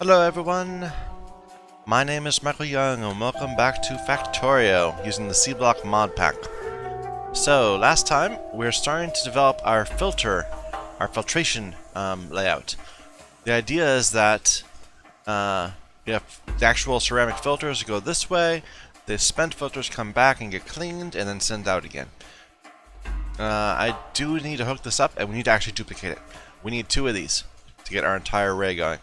Hello everyone, my name is Michael Young and welcome back to Factorio using the Sea Block Modpack. So last time we were starting to develop our filtration layout. The idea is that if the actual ceramic filters go this way, the spent filters come back and get cleaned and then sent out again. I do need to hook this up and we need to actually duplicate it. We need 2 of these to get our entire array going.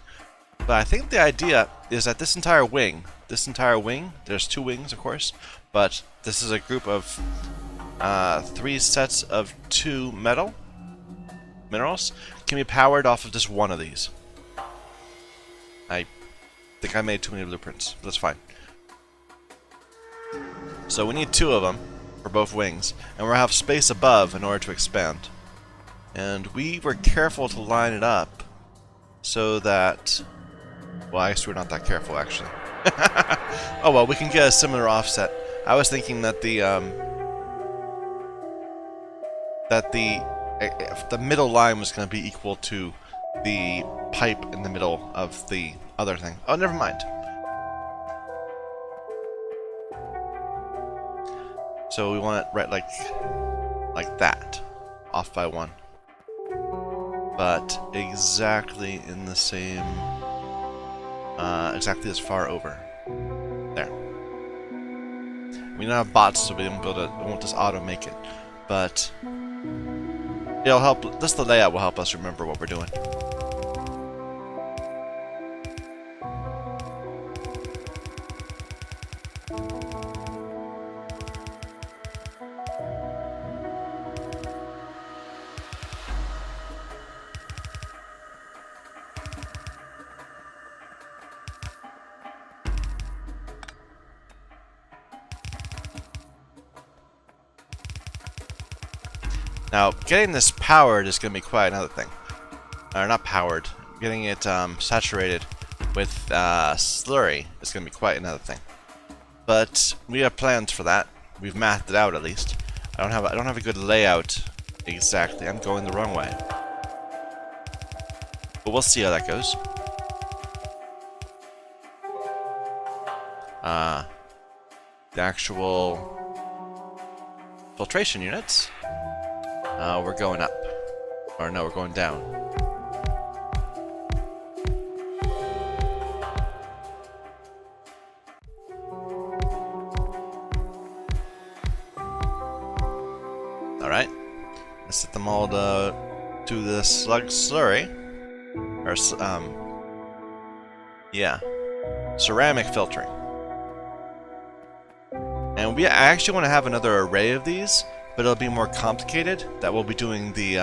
But I think the idea is that this entire wing, there's 2 wings of course, but this is a group of 3 sets of 2 minerals, can be powered off of just 1 of these. I think I made too many blueprints, but that's fine. So we need 2 of them for both wings, and we'll have space above in order to expand. And we were careful to line it up so that... well, I guess we're not that careful, actually. Oh well, we can get a similar offset. I was thinking that the middle line was going to be equal to the pipe in the middle of the other thing. Oh, never mind. So we want it right like that, off by 1, but exactly in the same. Exactly as far over. There. We don't have bots, so we won't be able to. It won't just auto make it, but it'll help. Just the layout will help us remember what we're doing. Now, getting this powered is going to be quite another thing. Or not powered. Getting it saturated with Slurry is going to be quite another thing. But we have plans for that. We've mathed it out at least. I don't have a good layout exactly. I'm going the wrong way. But we'll see how that goes. The actual filtration units. We're going up. Or no, we're going down. Alright. Let's set them all to do the Slurry. Or, yeah. Ceramic filtering. And I actually want to have another array of these, but it'll be more complicated. That we'll be doing the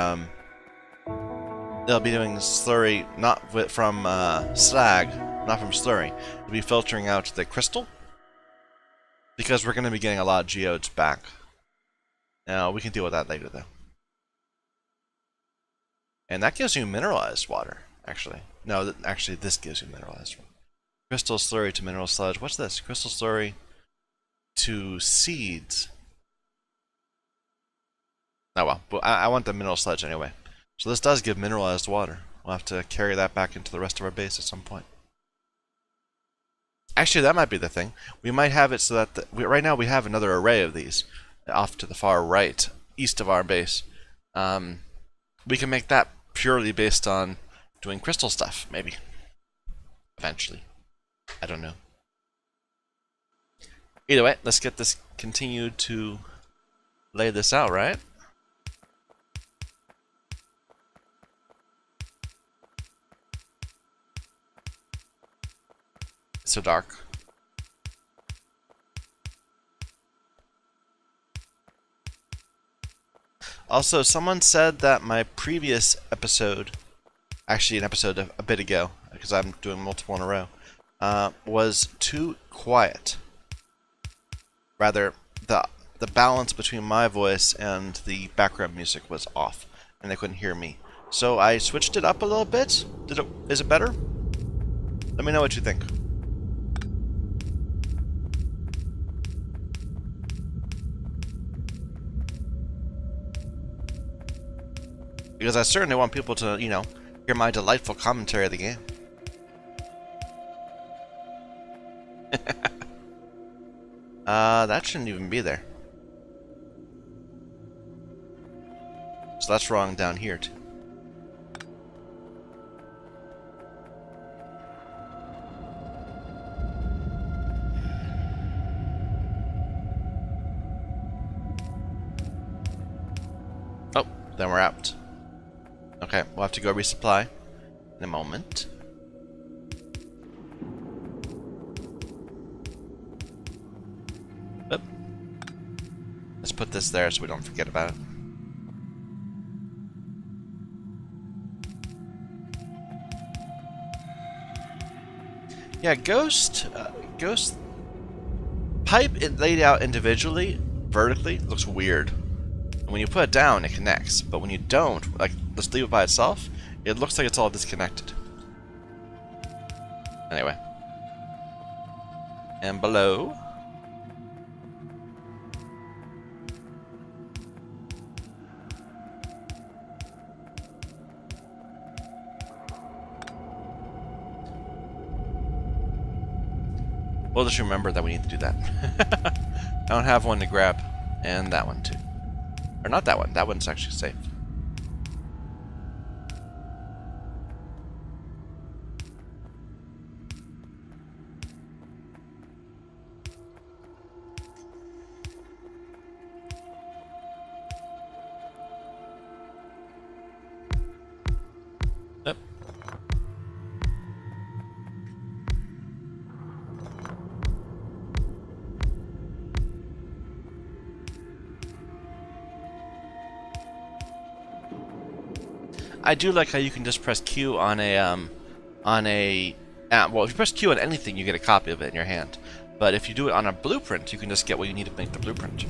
they'll be doing Slurry not from Slag, not from Slurry. We'll be filtering out the crystal because we're going to be getting a lot of geodes back. Now we can deal with that later though. And that gives you mineralized water. Actually, no, actually this gives you mineralized water. Crystal Slurry to mineral sludge. What's this? Crystal Slurry to seeds. Oh well, but I want the mineral sludge anyway. So this does give mineralized water. We'll have to carry that back into the rest of our base at some point. Actually, that might be the thing. We might have it so that right now we have another array of these off to the far right, east of our base. We can make that purely based on doing crystal stuff, maybe. Eventually. I don't know. Either way, let's get this continued to lay this out, right? It's so dark. Also, someone said that my previous episode, actually an episode a bit ago, because I'm doing multiple in a row, was too quiet. Rather, the balance between my voice and the background music was off, and they couldn't hear me. So I switched it up a little bit. Is it better? Let me know what you think. Because I certainly want people to, you know, hear my delightful commentary of the game. That shouldn't even be there. So that's wrong down here too. Oh, then we're out. Okay, we'll have to go resupply in a moment. Oop. Let's put this there so we don't forget about it. Yeah, Ghost pipe it laid out individually, vertically, looks weird. And when you put it down, it connects. But when you don't, like, let's leave it by itself, it looks like it's all disconnected. Anyway. And below. We'll just remember that we need to do that. I don't have one to grab. And that one too. Or not that one. That one's actually safe. Yep. I do like how you can just press Q on a well, if you press Q on anything, you get a copy of it in your hand. But if you do it on a blueprint, you can just get what you need to make the blueprint.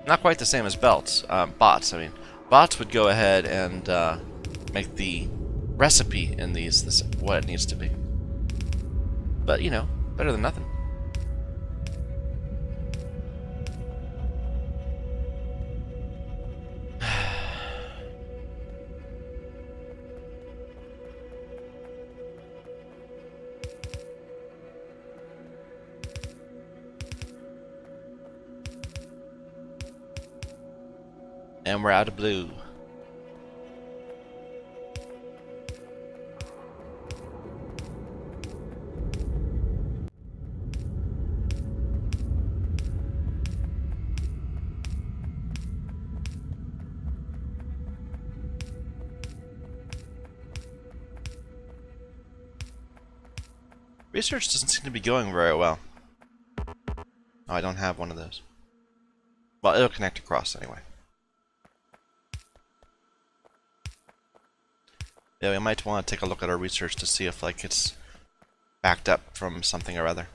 Not quite the same as bots. I mean, bots would go ahead and make the recipe in this what it needs to be. But you know, better than nothing. And we're out of blue. Research doesn't seem to be going very well. Oh, I don't have one of those. Well, it'll connect across anyway. Yeah, we might want to take a look at our research to see if, like, it's backed up from something or other.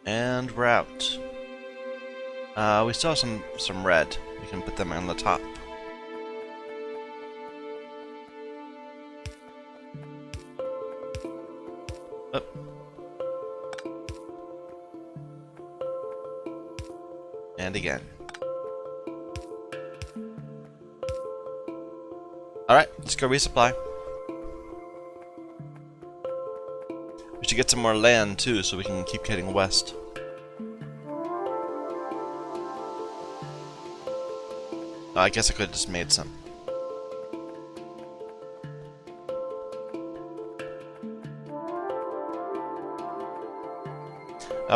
And we're out. We still have some red. We can put them on the top. Up. And again. Alright, let's go resupply. We should get some more land too, so we can keep heading west. I guess I could have just made some.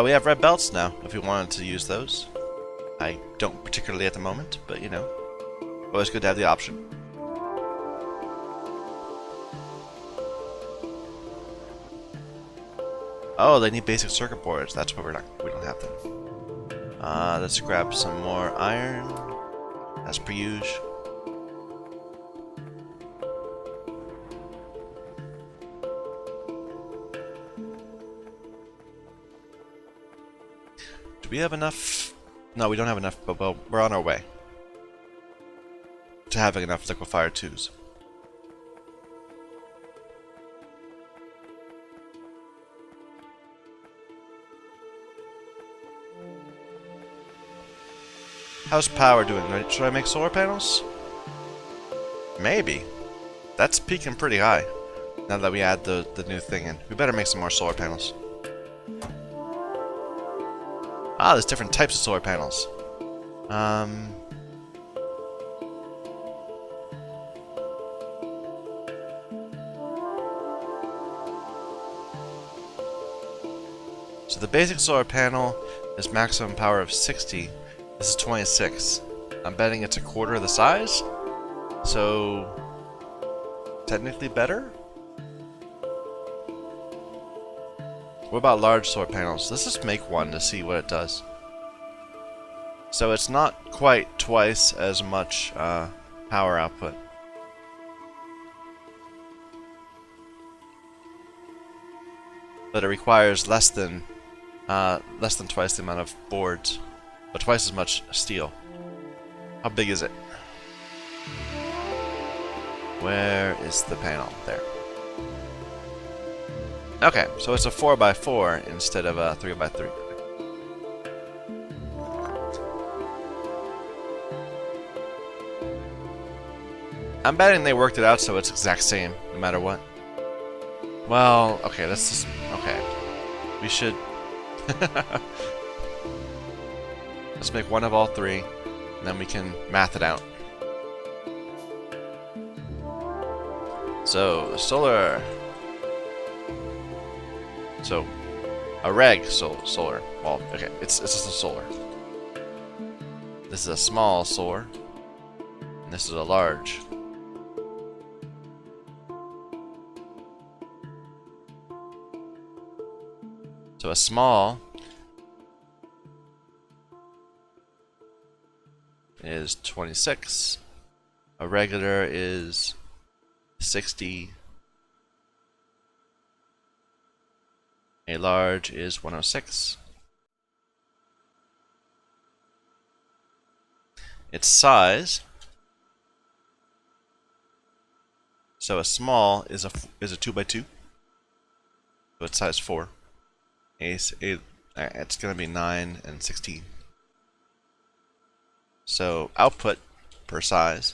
We have red belts now, if we wanted to use those. I don't particularly at the moment, but you know, always good to have the option. Oh, they need basic circuit boards. That's what we don't have them. Let's grab some more iron, as per usual. Do we have enough? No, we don't have enough, but well, we're on our way to having enough liquefier 2s. How's power doing? Should I make solar panels? Maybe. That's peaking pretty high now that we add the new thing in. We better make some more solar panels. Ah, there's different types of solar panels. So the basic solar panel is maximum power of 60. This is 26. I'm betting it's a quarter of the size. So technically better? What about large solar panels? Let's just make one to see what it does. So it's not quite twice as much power output. But it requires less than twice the amount of boards, but twice as much steel. How big is it? Where is the panel? There. Okay, so it's a 4x4 instead of a 3x3. I'm betting they worked it out so it's exact same, no matter what. Well, okay, let's just... Okay. We should... Let's make one of all three, and then we can math it out. So, solar... So, a reg solar. Well, okay, it's just a solar. This is a small solar, and this is a large. So a small is 26. A regular is 60. A large is 106. Its size. So a small is a 2x2. So it's size 4. It's going to be 9 and 16. So output per size.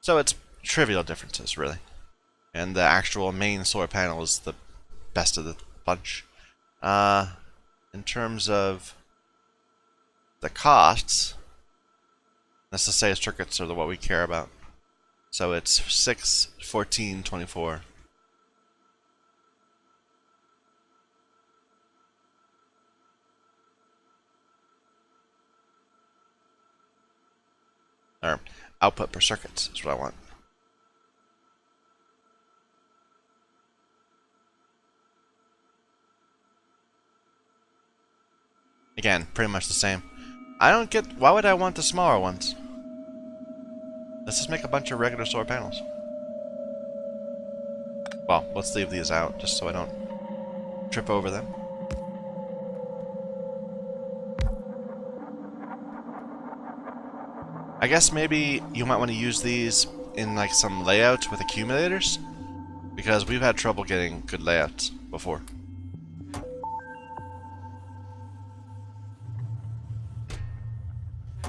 So it's trivial differences, really. And the actual main solar panel is the best of the bunch. In terms of the costs, let's just say circuits are what we care about. So it's 6, 14, 24. Or output per circuits is what I want. Again, pretty much the same. I don't get... Why would I want the smaller ones? Let's just make a bunch of regular solar panels. Well, let's leave these out just so I don't trip over them. I guess maybe you might want to use these in like some layouts with accumulators, because we've had trouble getting good layouts before.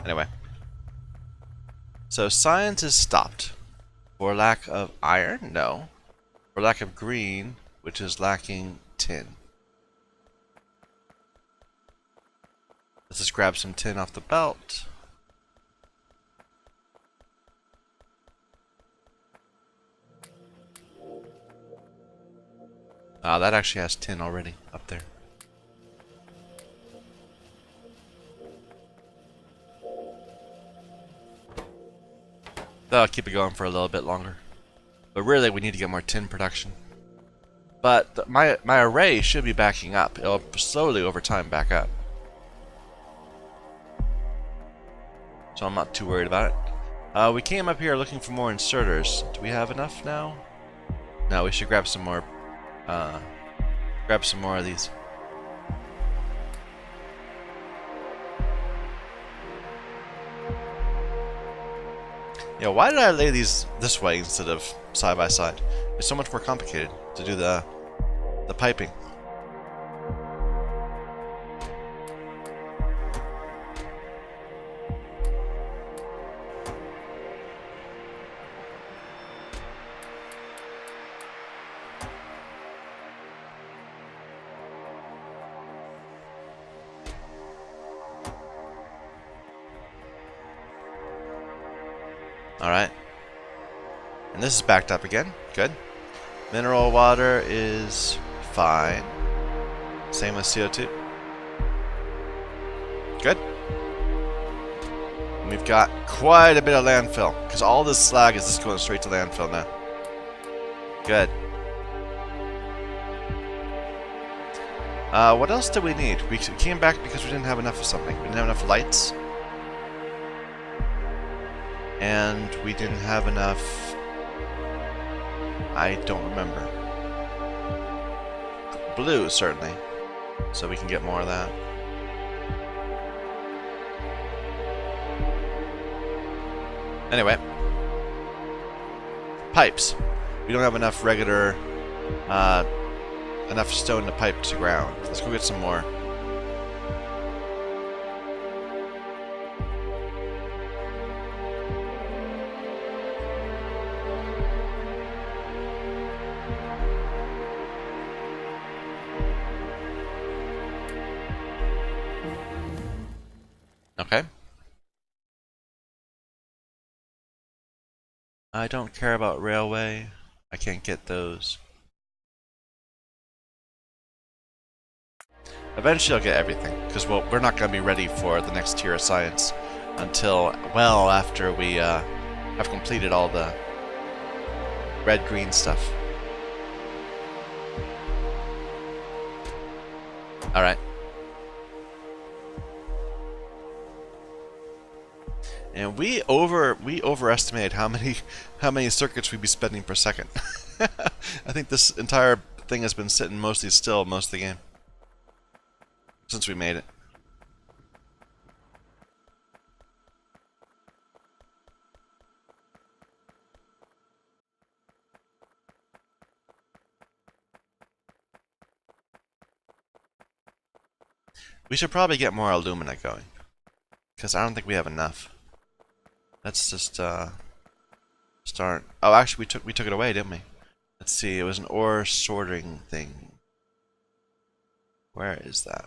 Anyway. So science is stopped. For lack of iron? No. For lack of green, which is lacking tin. Let's just grab some tin off the belt. Ah, that actually has tin already up there. That'll keep it going for a little bit longer. But really, we need to get more tin production. But my array should be backing up. It'll slowly over time back up. So I'm not too worried about it. We came up here looking for more inserters. Do we have enough now? No, we should grab some more. Grab some more of these. Yeah, why did I lay these this way instead of side by side? It's so much more complicated to do the piping. Alright. And this is backed up again. Good. Mineral water is fine. Same with CO2. Good. And we've got quite a bit of landfill, because all this slag is just going straight to landfill now. Good. What else do we need? We came back because we didn't have enough of something. We didn't have enough lights. And we didn't have enough... I don't remember. Blue, certainly. So we can get more of that. Anyway. Pipes. We don't have enough regular... enough stone to pipe to ground. Let's go get some more. Okay. I don't care about railway. I can't get those. Eventually I'll get everything, because we're not going to be ready for the next tier of science until well after we have completed all the red-green stuff. Alright. And we overestimated how many circuits we'd be spending per second. I think this entire thing has been sitting mostly still most of the game. Since we made it. We should probably get more alumina going, because I don't think we have enough. Let's just start. Oh, actually, we took it away, didn't we? Let's see. It was an ore sorting thing. Where is that?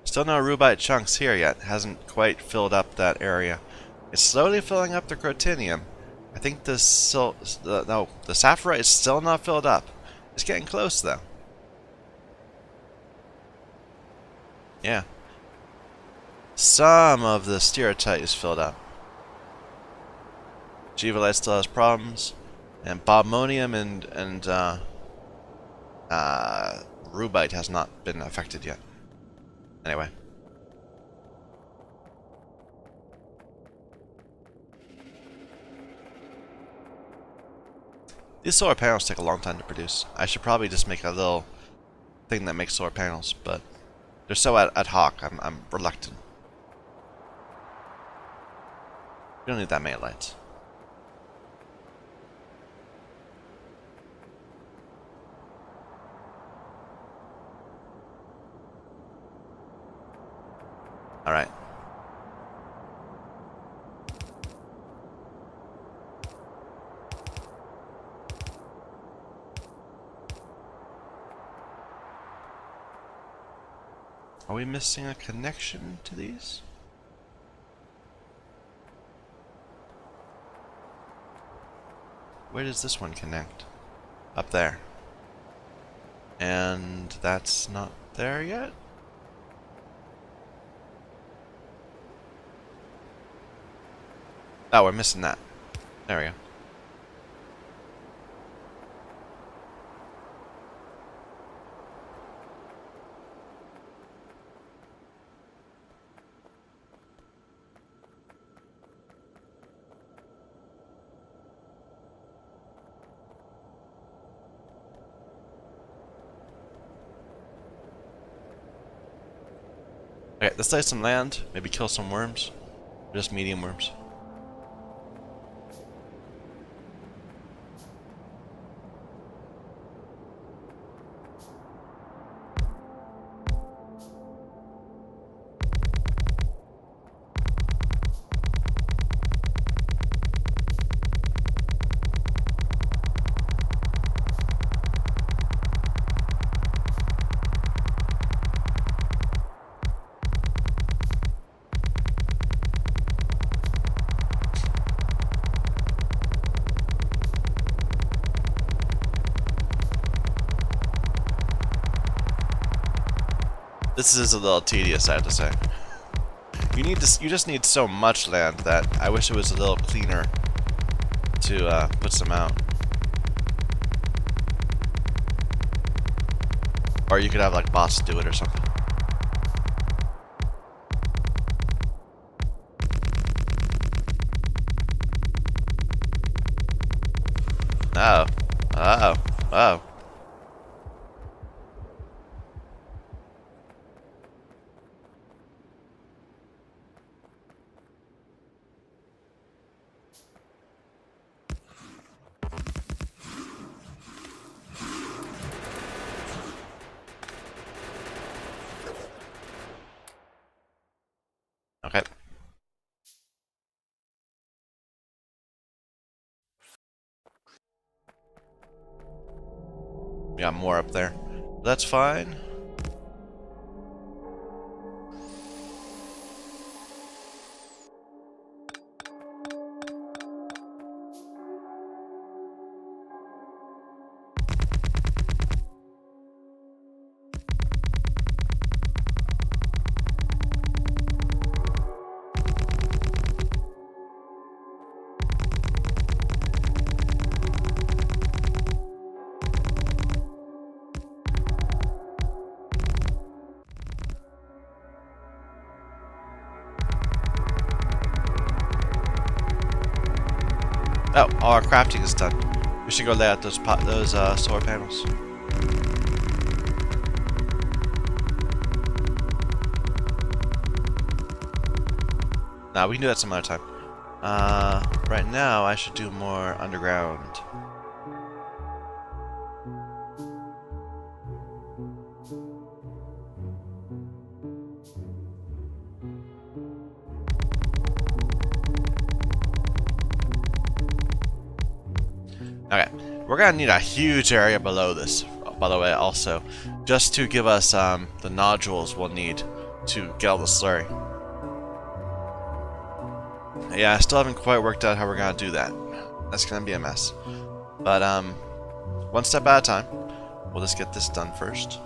Still no rubite chunks here yet. Hasn't quite filled up that area. It's slowly filling up the crotinium. I think the sapphirite is still not filled up. It's getting close though. Yeah. Some of the stereotype is filled up. Givalite still has problems, and bobmonium and rubite has not been affected yet. Anyway. These solar panels take a long time to produce. I should probably just make a little thing that makes solar panels, but they're so ad hoc, I'm reluctant. We don't need that many lights. Alright. Are we missing a connection to these? Where does this one connect? Up there. And that's not there yet? Oh, we're missing that. There we go. Okay, let's lay some land, maybe kill some worms. Just medium worms. This is a little tedious, I have to say. You just need so much land that I wish it was a little cleaner to put some out. Or you could have like boss do it or something. Oh. Oh. Oh. Okay. We got more up there. That's fine. Oh, all our crafting is done. We should go lay out those solar panels. Nah, we can do that some other time. Right now I should do more underground. Okay, we're gonna need a huge area below this, by the way, also, just to give us the nodules we'll need to get all the slurry. Yeah, I still haven't quite worked out how we're gonna do that. That's gonna be a mess. But one step at a time. We'll just get this done first.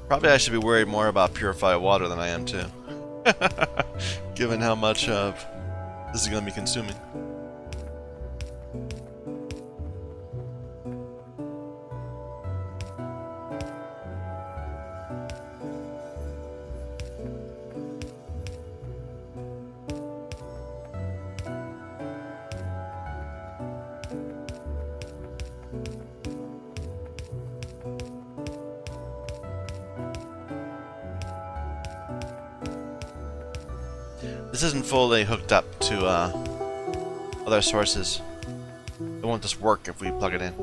Probably I should be worried more about purified water than I am too, given how much of this is gonna be consuming. This isn't fully hooked up to other sources. It won't just work if we plug it in.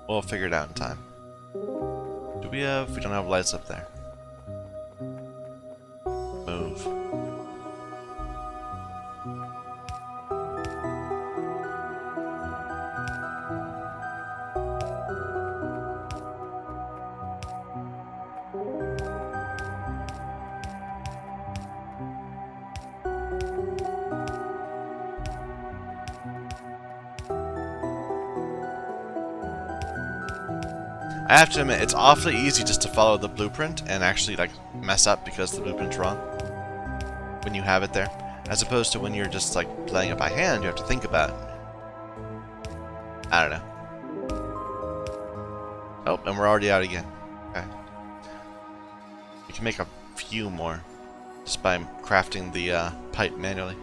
We'll figure it out in time. Do we have... we don't have lights up there. Move. I have to admit, it's awfully easy just to follow the blueprint and actually like mess up because the blueprint's wrong when you have it there, as opposed to when you're just like playing it by hand. You have to think about it. I don't know. Oh, and we're already out again. Okay. We can make a few more just by crafting the pipe manually.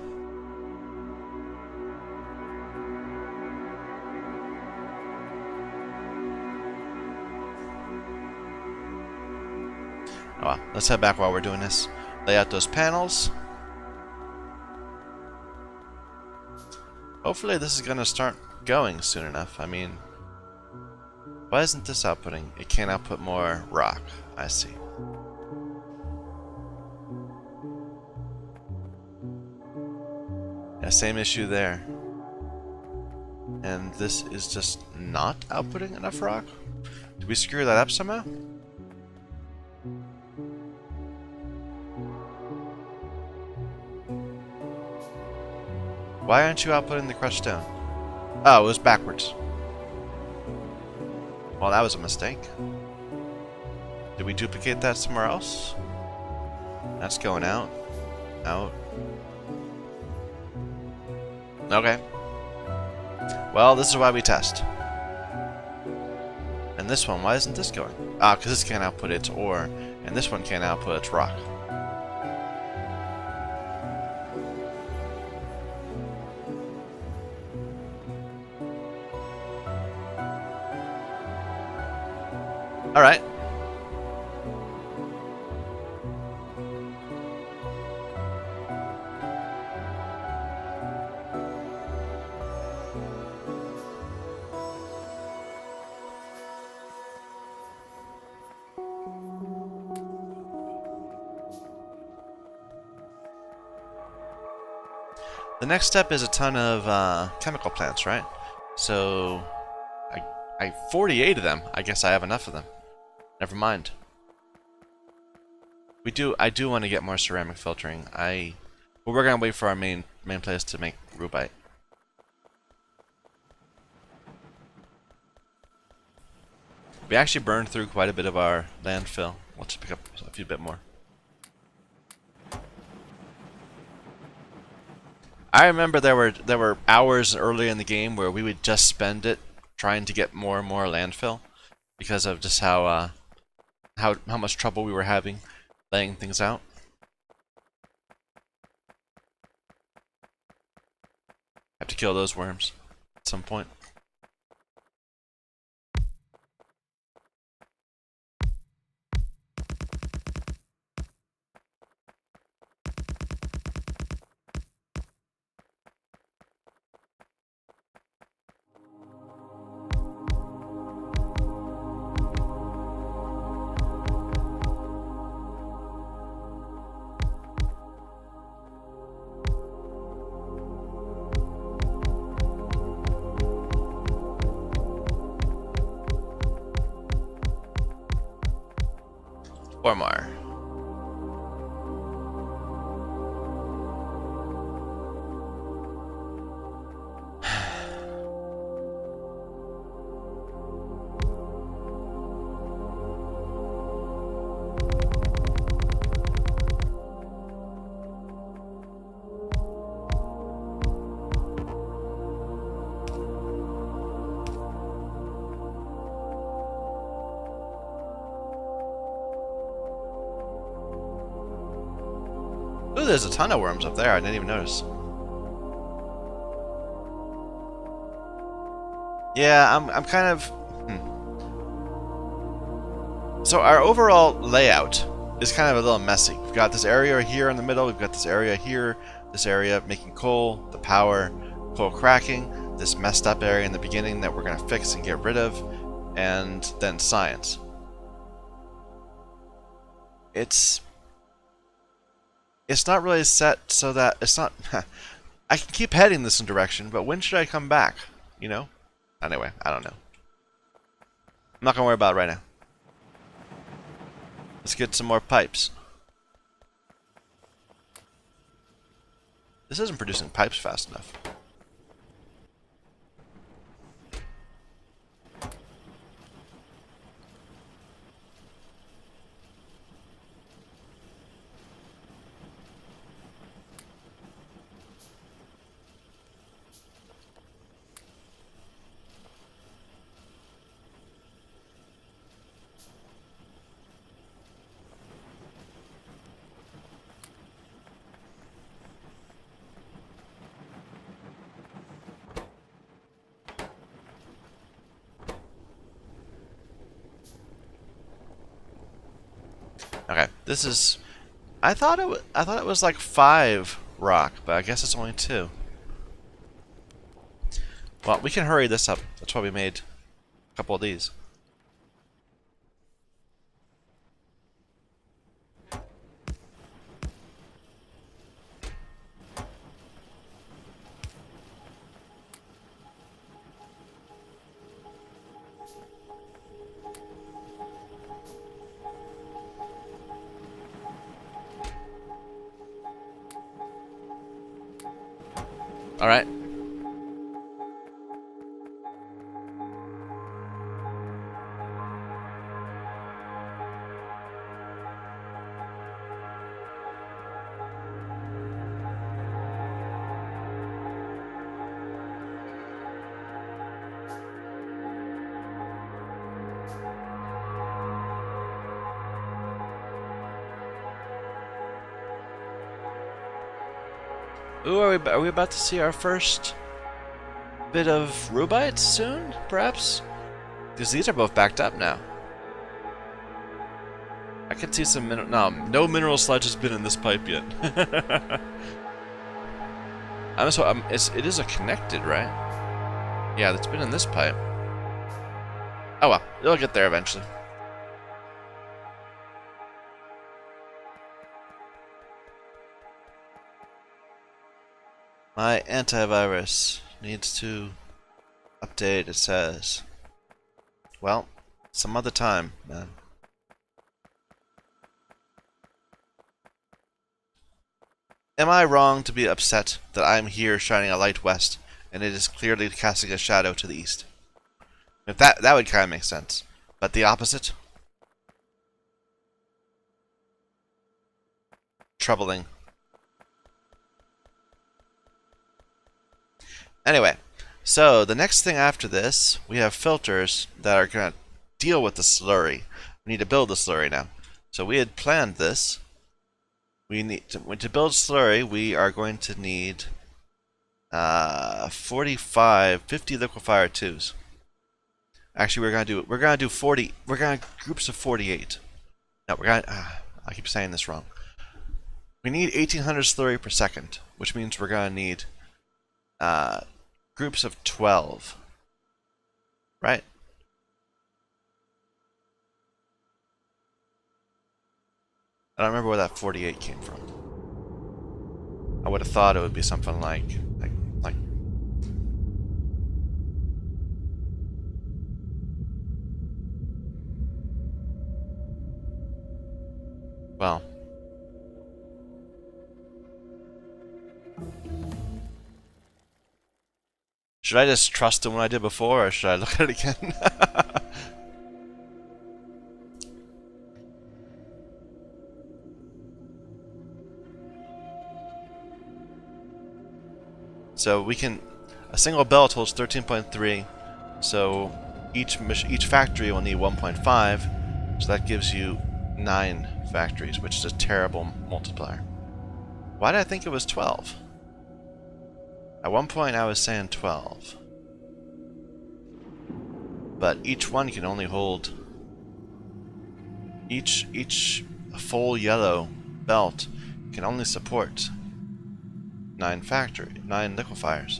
Oh well, let's head back while we're doing this. Lay out those panels. Hopefully this is going to start going soon enough. I mean, why isn't this outputting? It can't output more rock. I see. Yeah, same issue there. And this is just not outputting enough rock? Did we screw that up somehow? Why aren't you outputting the crushed stone? Oh, it was backwards. Well, that was a mistake. Did we duplicate that somewhere else? That's going out. Out. Okay. Well, this is why we test. And this one, why isn't this going? Ah, because this can't output its ore, and this one can't output its rock. Alright. The next step is a ton of chemical plants, right? So, I 48 of them. I guess I have enough of them. Never mind. I do want to get more ceramic filtering. But we're gonna wait for our main place to make rubite. We actually burned through quite a bit of our landfill. Let's pick up a few bit more. I remember there were hours early in the game where we would just spend it trying to get more and more landfill because of just how much trouble we were having laying things out. Have to kill those worms at some point. Or more. Ooh, there's a ton of worms up there. I didn't even notice. Yeah, I'm kind of... So our overall layout is kind of a little messy. We've got this area here in the middle. We've got this area here. This area making coal, the power, coal cracking. This messed up area in the beginning that we're going to fix and get rid of. And then science. It's not really set so that it's not... I can keep heading this direction, but when should I come back? You know? Anyway, I don't know. I'm not gonna worry about it right now. Let's get some more pipes. This isn't producing pipes fast enough. This is... I thought it was like 5 rock, but I guess it's only 2. Well, we can hurry this up. That's why we made a couple of these. Alright. Ooh, are we about to see our first bit of rubites soon, perhaps? Because these are both backed up now. I can see some no mineral sludge has been in this pipe yet. It is a connected, right? Yeah, that's been in this pipe. Oh well, it'll get there eventually. My antivirus needs to update, it says. Well, some other time, man. Am I wrong to be upset that I'm here shining a light west, and it is clearly casting a shadow to the east? If that would kind of make sense. But the opposite? Troubling. Anyway, so the next thing after this, we have filters that are going to deal with the slurry. We need to build the slurry now. So we had planned this. We need to build slurry. We are going to need 50 liquefier 2s. Actually, we're gonna do 40. We're gonna groups of 48. No, I keep saying this wrong. We need 1800 slurry per second, which means we're gonna need groups of 12. Right? I don't remember where that 48 came from. I would have thought it would be something like well, should I just trust in what I did before, or should I look at it again? So we can, a single belt holds 13.3, so each factory will need 1.5, so that gives you 9 factories, which is a terrible multiplier. Why did I think it was 12? At one point I was saying 12. But each one can only hold, each full yellow belt can only support 9 liquefiers.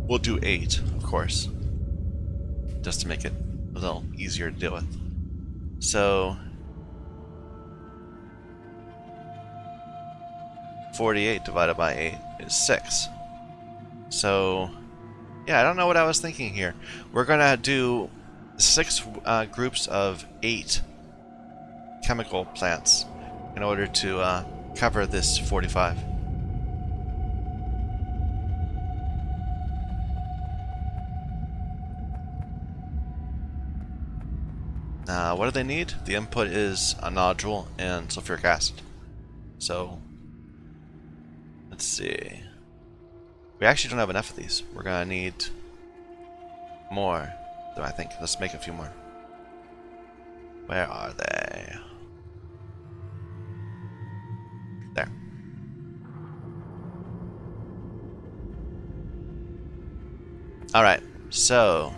We'll do 8, of course, just to make it a little easier to deal with. So 48 divided by 8 is 6. So yeah, I don't know what I was thinking here. We're gonna do 6 groups of 8 chemical plants in order to cover this 45. What do they need? The input is a nodule and sulfuric acid. So let's see. We actually don't have enough of these. We're gonna need more, though, I think. Let's make a few more. Where are they? There. Alright. So,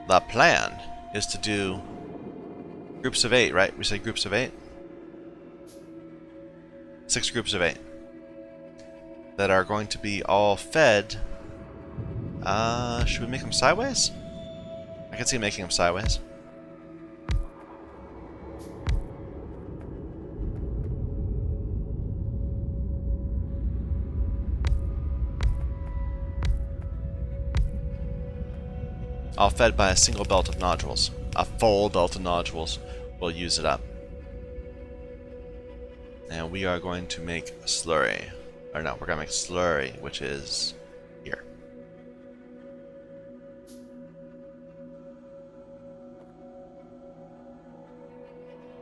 the plan is to do groups of 8, right? We say groups of 8? 6 groups of 8 that are going to be all fed. Should we make them sideways? I can see making them sideways. All fed by a single belt of nodules. A full belt of nodules will use it up. And we are going to make a slurry. Or no, we're going to make slurry, which is here.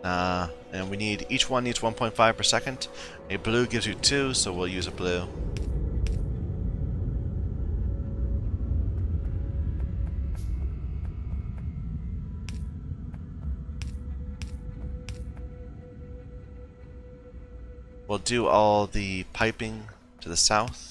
And we need, each one needs 1.5 per second. A blue gives you 2, so we'll use a blue. We'll do all the piping to the south.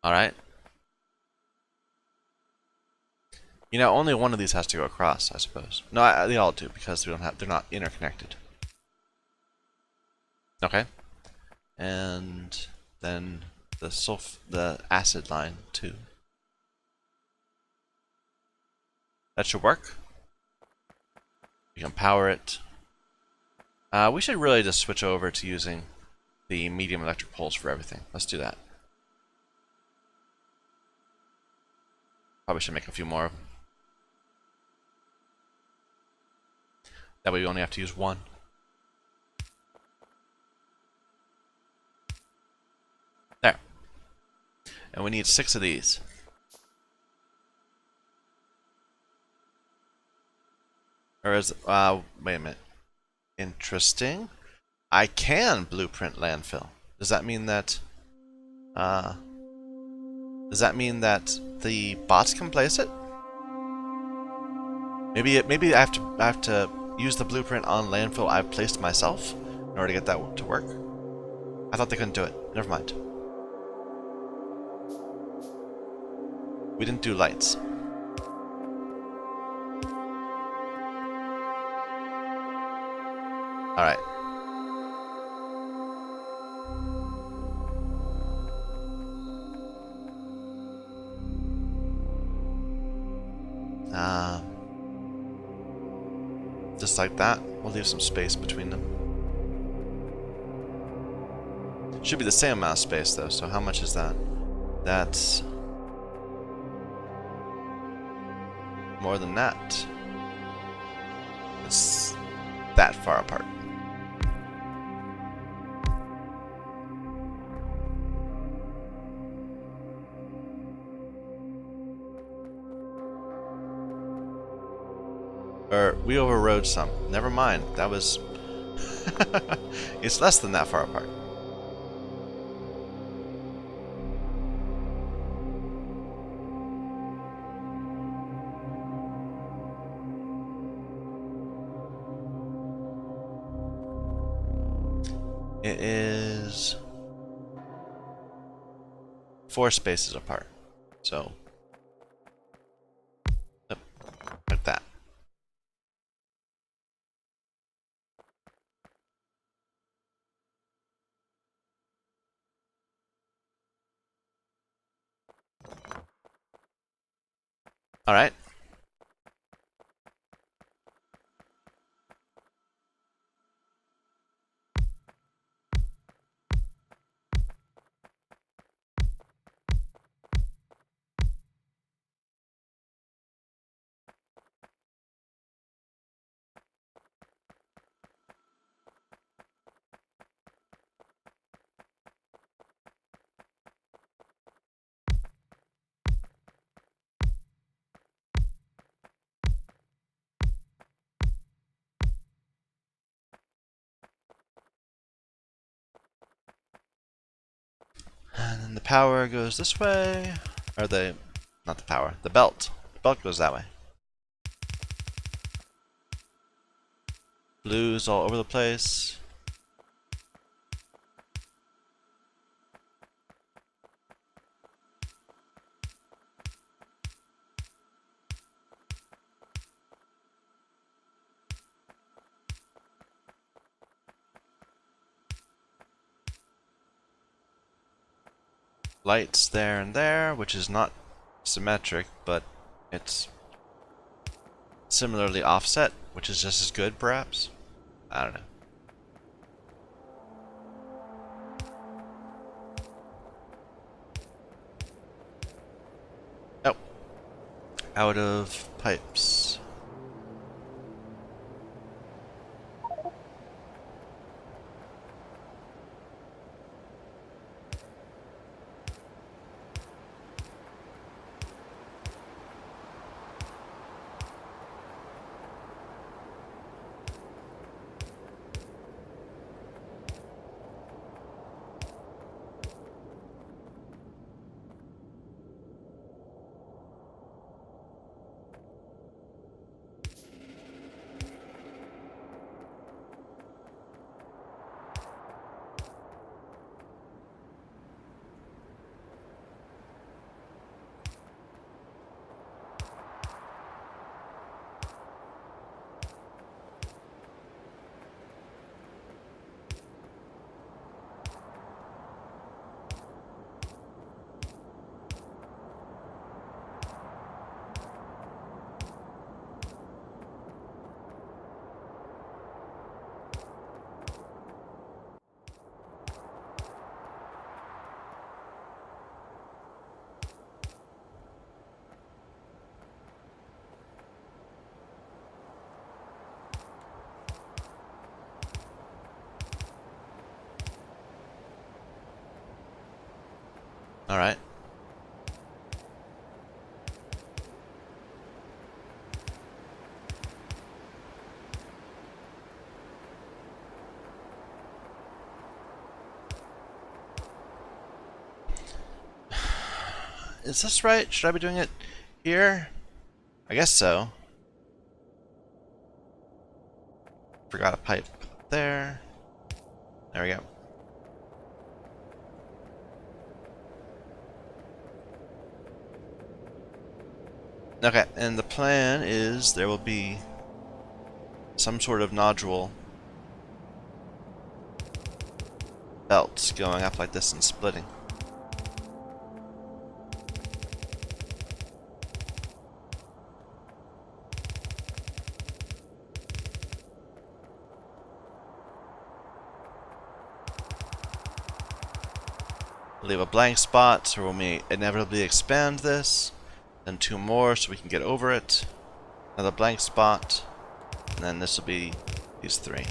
Alright. You know, only one of these has to go across, I suppose. No, they all do, because we don't have, they're not interconnected. Okay. And then the acid line too. That should work. We can power it. We should really just switch over to using the medium electric poles for everything. Let's do that. Probably should make a few more of them. That way we only have to use one. There. And we need 6 of these. Or is, wait a minute. Interesting. I can blueprint landfill. Does that mean that, the bots can place it? Maybe I have to use the blueprint on landfill I've placed myself in order to get that to work. I thought they couldn't do it. Never mind. We didn't do lights. Alright. Just like that. We'll leave some space between them. Should be the same amount of space though, so how much is that? That's more than that. It's that far apart. Or we overrode some. Never mind. That was... It's less than that far apart. It is 4 spaces apart. So, yep, like that. All right. And the power goes this way. Or not the power, the belt. The belt goes that way. Blues all over the place. Lights there and there, which is not symmetric, but it's similarly offset, which is just as good, perhaps? I don't know. Oh. Out of pipes. Alright. Is this right? Should I be doing it here? I guess so. Forgot a pipe there. There we go. Okay, and the plan is there will be some sort of nodule belts going up like this and splitting. Leave a blank spot so when we inevitably expand this, then 2 more so we can get over it, another blank spot, and then this will be these 3.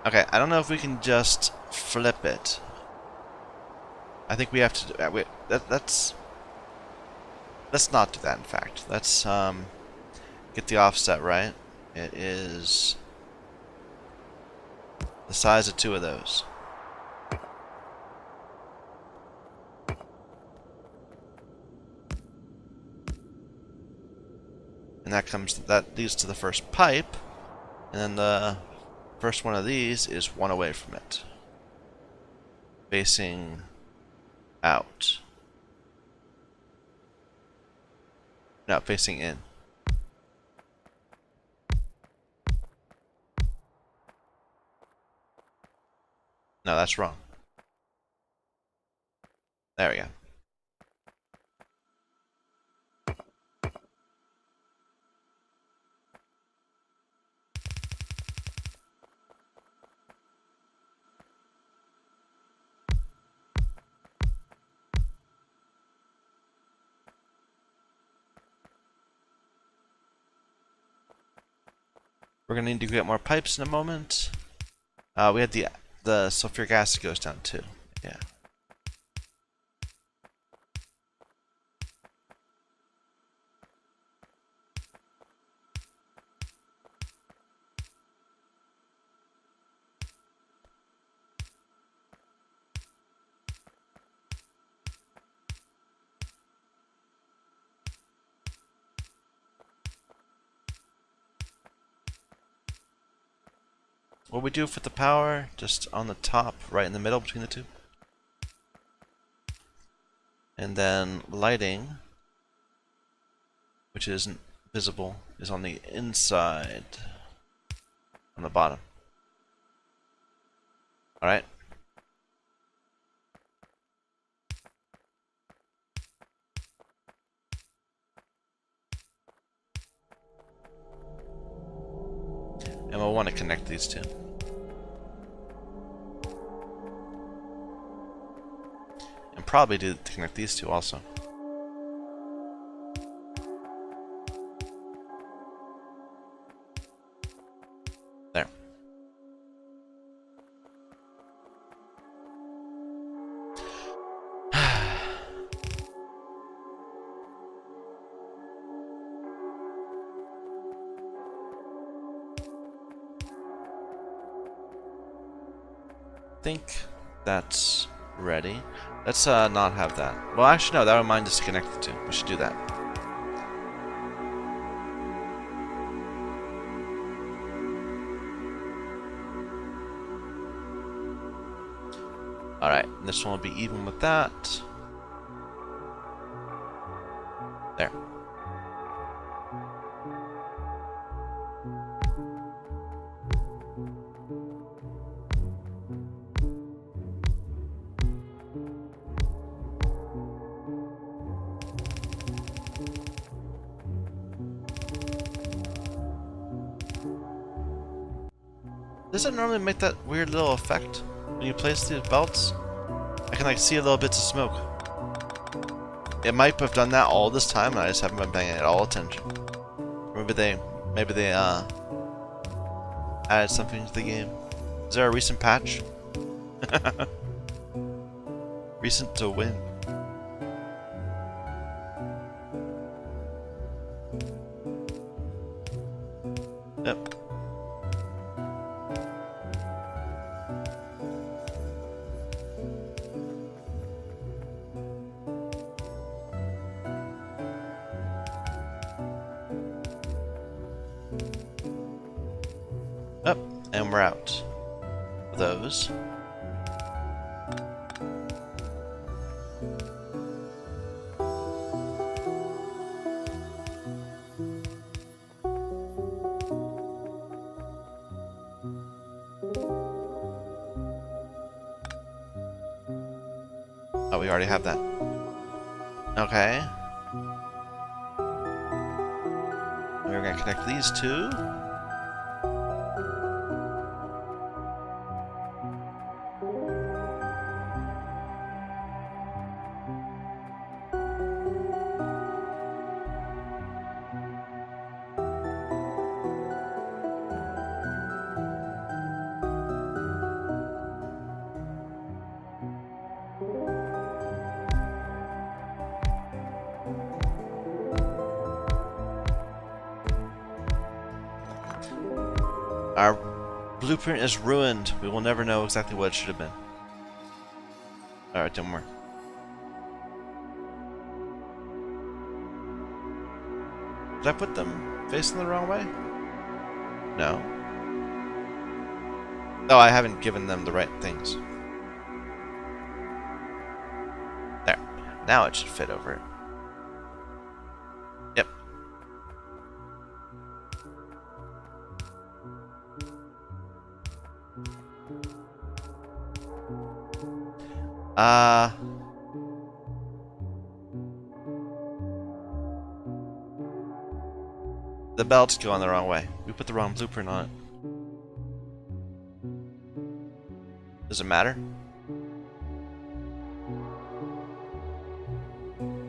Okay, I don't know if we can just flip it. I think we have to do let's not do that, in fact. Let's get the offset right. It is the size of 2 of those. And that leads to the first pipe, and then the first one of these is one away from it, facing out. No, facing in. No, that's wrong. There we go. We're gonna need to get more pipes in a moment. We had the sulfuric acid goes down too. Yeah. what we do for the power, just on the top, right in the middle between the two. And then lighting, which isn't visible, is on the inside, on the bottom. Alright. And we'll want to connect these two. And probably do to connect these two also. There. I think that's ready. Let's not have that. Well, actually, no, that would remind us to connect the two. We should do that. Alright, this one will be even with that. There. Does it normally make that weird little effect when you place these belts? I can like see a little bits of smoke. It might have done that all this time and I just haven't been paying it all attention. Maybe they added something to the game. Is there a recent patch? Recent to win. Yep. Up, and we're out. Those. Oh, we already have that. Okay. We're gonna connect these two. Our blueprint is ruined. We will never know exactly what it should have been. Alright, don't worry. Did I put them facing the wrong way? No. Oh, I haven't given them the right things. There. Now it should fit over it. Yep. The belt's going the wrong way. We put the wrong blueprint on it. Does it matter?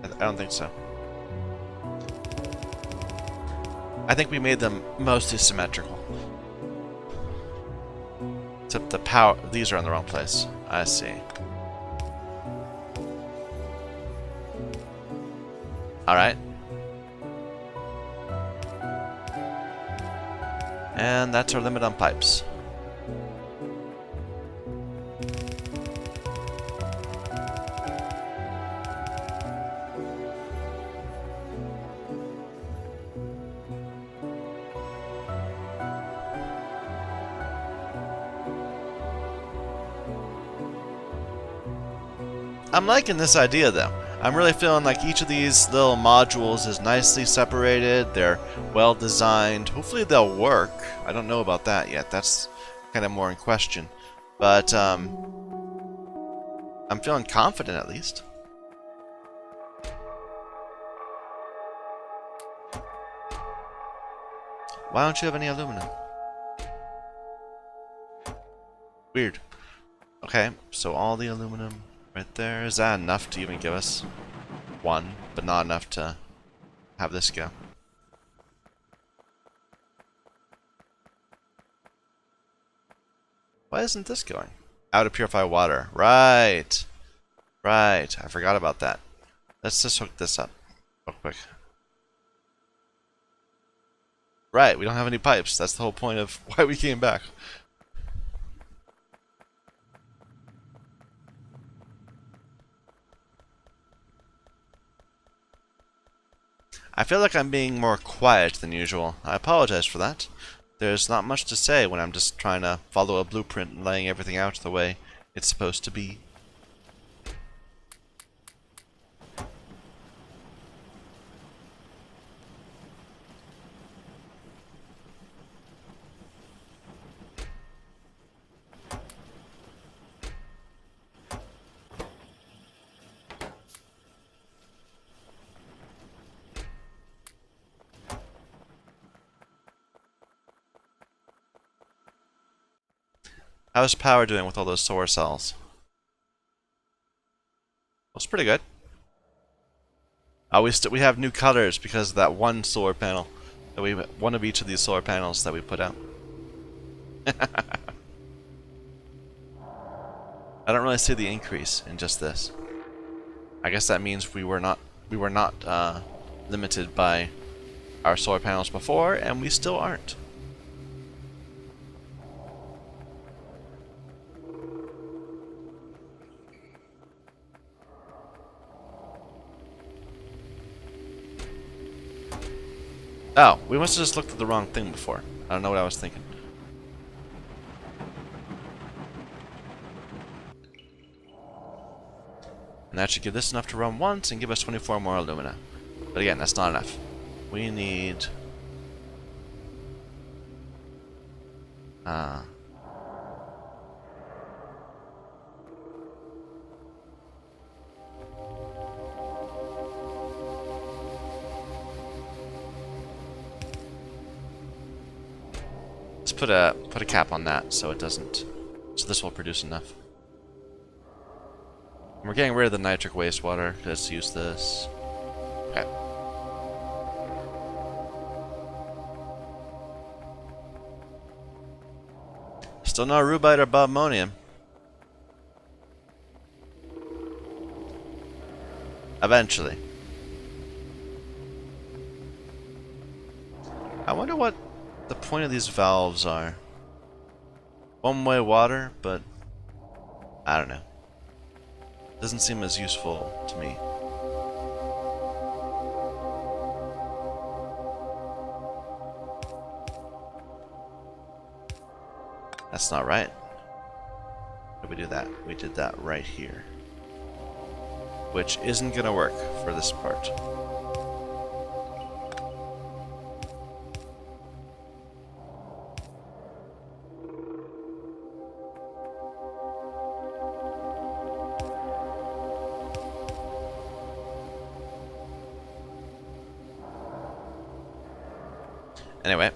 I don't think so. I think we made them mostly symmetrical. Except the power... These are in the wrong place. I see. Alright. And that's our limit on pipes. I'm liking this idea though. I'm really feeling like each of these little modules is nicely separated. They're well designed. Hopefully they'll work. I don't know about that yet. That's kind of more in question. But I'm feeling confident at least. Why don't you have any aluminum? Weird. Okay, so all the aluminum right there. Is that enough to even give us one, but not enough to have this go? Why isn't this going? How to purify water. Right. Right. I forgot about that. Let's just hook this up real quick. Right, we don't have any pipes. That's the whole point of why we came back. I feel like I'm being more quiet than usual. I apologize for that. There's not much to say when I'm just trying to follow a blueprint and laying everything out the way it's supposed to be. How's power doing with all those solar cells? Looks pretty good. Oh, we have new colors because of that one solar panel. One of each of these solar panels that we put out. I don't really see the increase in just this. I guess that means we were not limited by our solar panels before, and we still aren't. Oh, we must have just looked at the wrong thing before. I don't know what I was thinking. And that should give this enough to run once and give us 24 more alumina. But again, that's not enough. We need... Let's put a cap on that so it doesn't... So this will produce enough. We're getting rid of the nitric wastewater. Let's use this. Okay. Still no rubite or bobmonium. Eventually. I wonder what the point of these valves are. One-way water, but I don't know. Doesn't seem as useful to me. That's not right. How did we do that? We did that right here. Which isn't gonna work for this part. Anyway.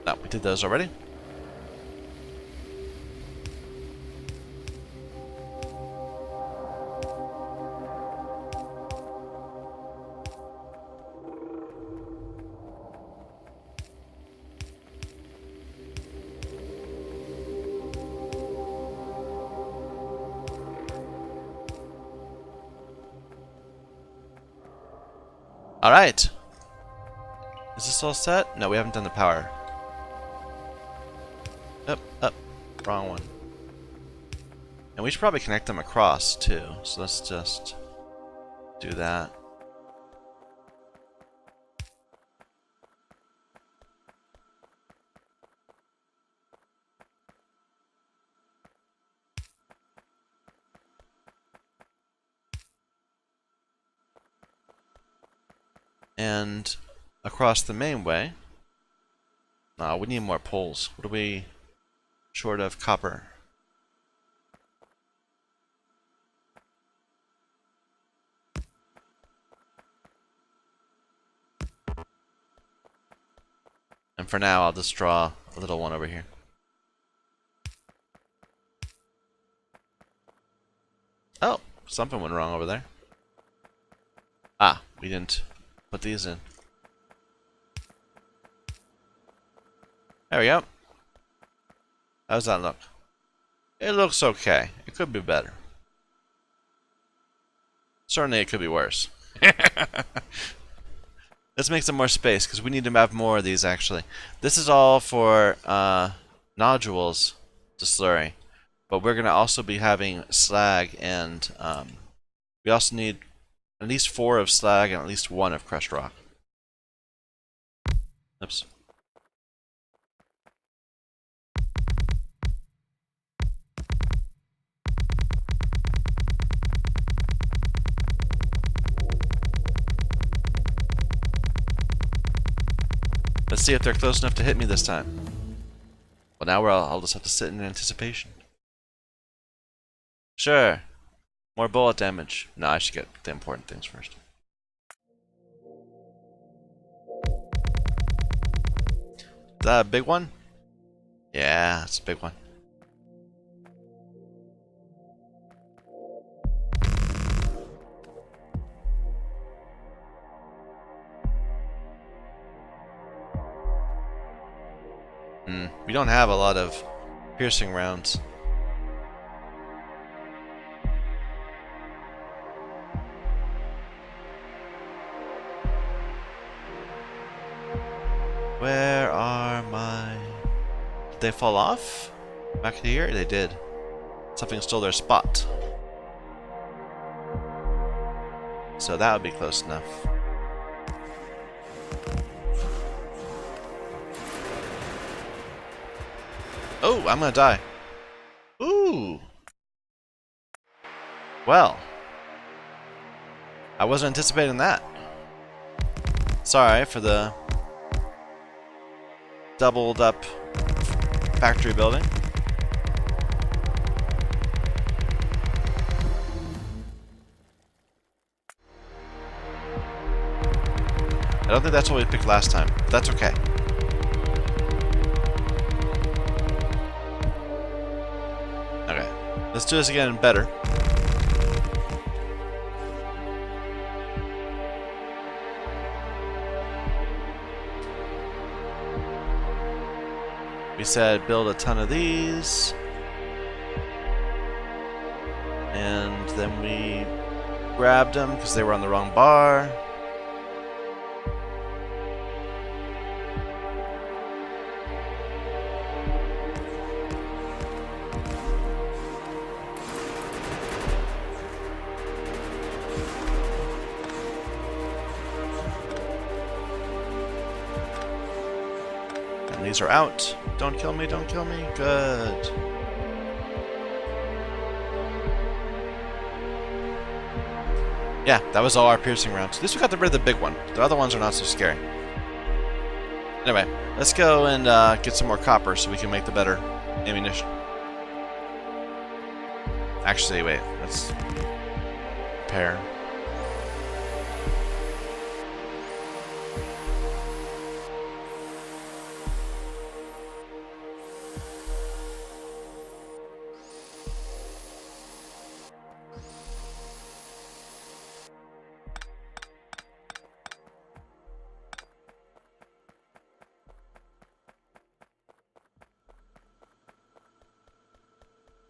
No, we did those already. Alright. Is this all set? No, we haven't done the power. Up. Wrong one. And we should probably connect them across too. So let's just do that. And across the main way. No, we need more poles. What are we short of? Copper. And for now, I'll just draw a little one over here. Oh, something went wrong over there. Ah, we didn't put these in. There we go. How does that look? It looks okay. It could be better. Certainly it could be worse. Let's make some more space, because we need to have more of these, actually. This is all for nodules to slurry. But we're going to also be having slag, and we also need at least 4 of slag and at least 1 of crushed rock. Oops. Let's see if they're close enough to hit me this time. Well, now I'll just have to sit in anticipation. Sure. More bullet damage. No, I should get the important things first. Is that a big one? Yeah, it's a big one. We don't have a lot of piercing rounds. Where are my... Did they fall off? Back here? They did. Something stole their spot. So that would be close enough. Oh, I'm gonna die. Ooh. Well. I wasn't anticipating that. Sorry for the doubled up factory building. I don't think that's what we picked last time, but that's okay. Okay, let's do this again better. We said build a ton of these, and then we grabbed them because they were on the wrong bar. And these are out. Don't kill me, don't kill me. Good. Yeah, that was all our piercing rounds. At least we got rid of the big one. The other ones are not so scary. Anyway, let's go and get some more copper so we can make the better ammunition. Actually, wait. Let's repair.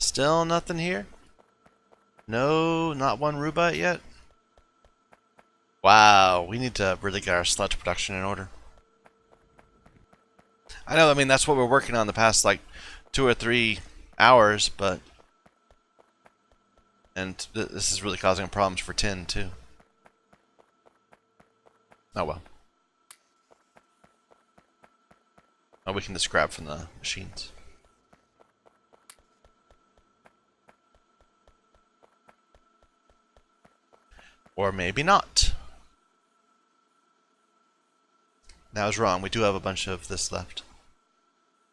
Still nothing here? No, not one rubite yet? Wow, we need to really get our sludge production in order. I know, I mean, that's what we're working on the past, like, 2 or 3 hours, but... And this is really causing problems for tin, too. Oh, well. Oh, we can just grab from the machines. Or maybe not. That was wrong. We do have a bunch of this left.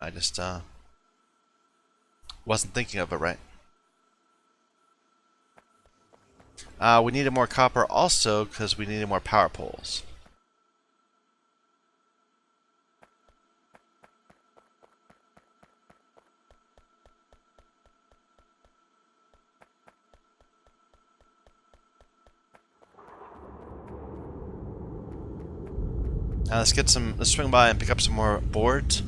I just, wasn't thinking of it right. We needed more copper also because we needed more power poles. Now let's swing by and pick up some more boards.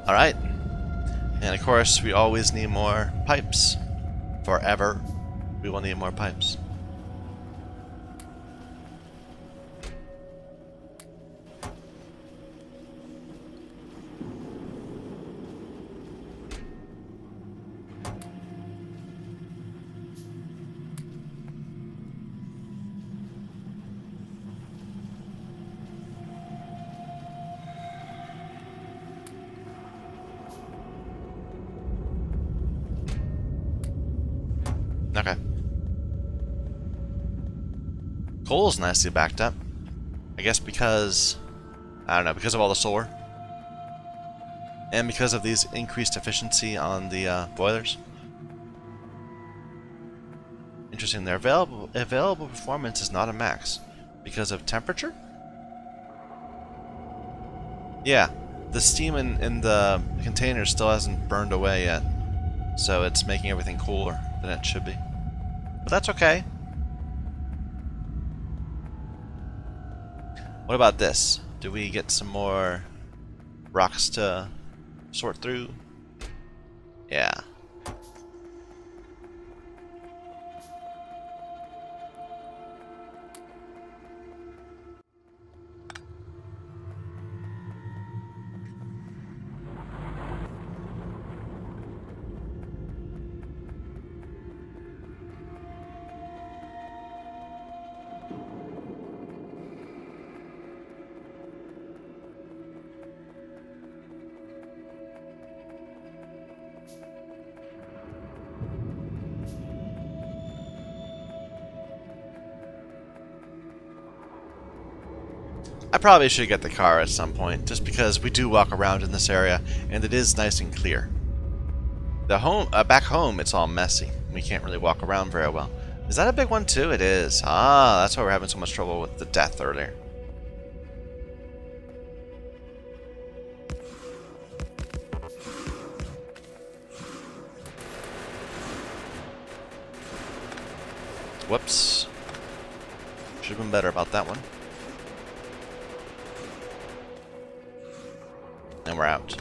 Alright. And of course, we always need more pipes. Forever, we will need more pipes. Okay. Coal's nicely backed up. I guess because... I don't know, because of all the solar. And because of these increased efficiency on the boilers. Interesting, their available performance is not a max. Because of temperature? Yeah, the steam in the container still hasn't burned away yet. So it's making everything cooler than it should be. But that's okay. What about this? Do we get some more rocks to sort through? Yeah. I probably should get the car at some point, just because we do walk around in this area, and it is nice and clear. The back home, it's all messy. We can't really walk around very well. Is that a big one too? It is. Ah, that's why we're having so much trouble with the death earlier. Whoops. Should have been better about that one. And we're out.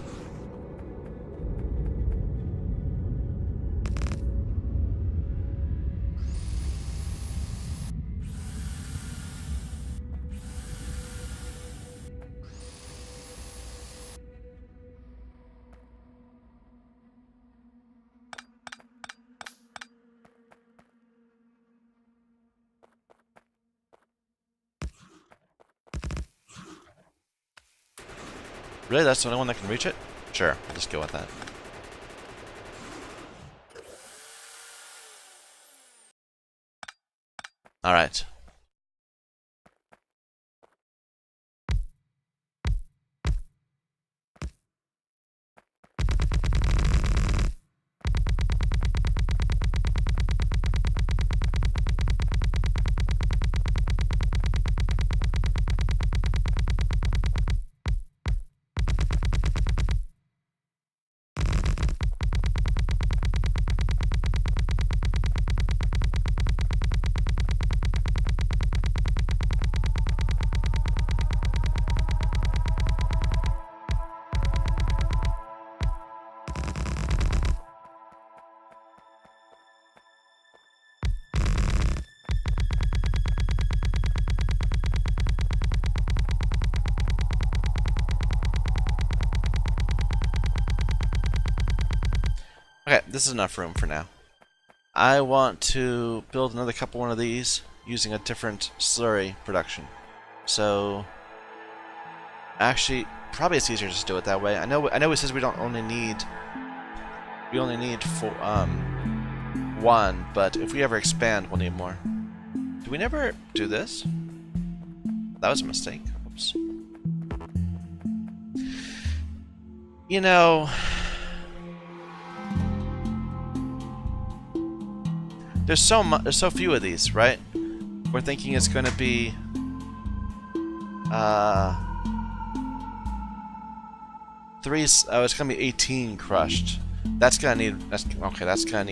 Really? That's the only one that can reach it? Sure, we'll just go with that. Alright. Okay, this is enough room for now. I want to build another couple one of these using a different slurry production. So, actually, probably it's easier just to do it that way. I know it says we only need one, but if we ever expand, we'll need more. Do we never do this? That was a mistake. Oops. You know, there's so few of these, right? We're thinking it's going to be it's going to be 18 crushed. That's gonna need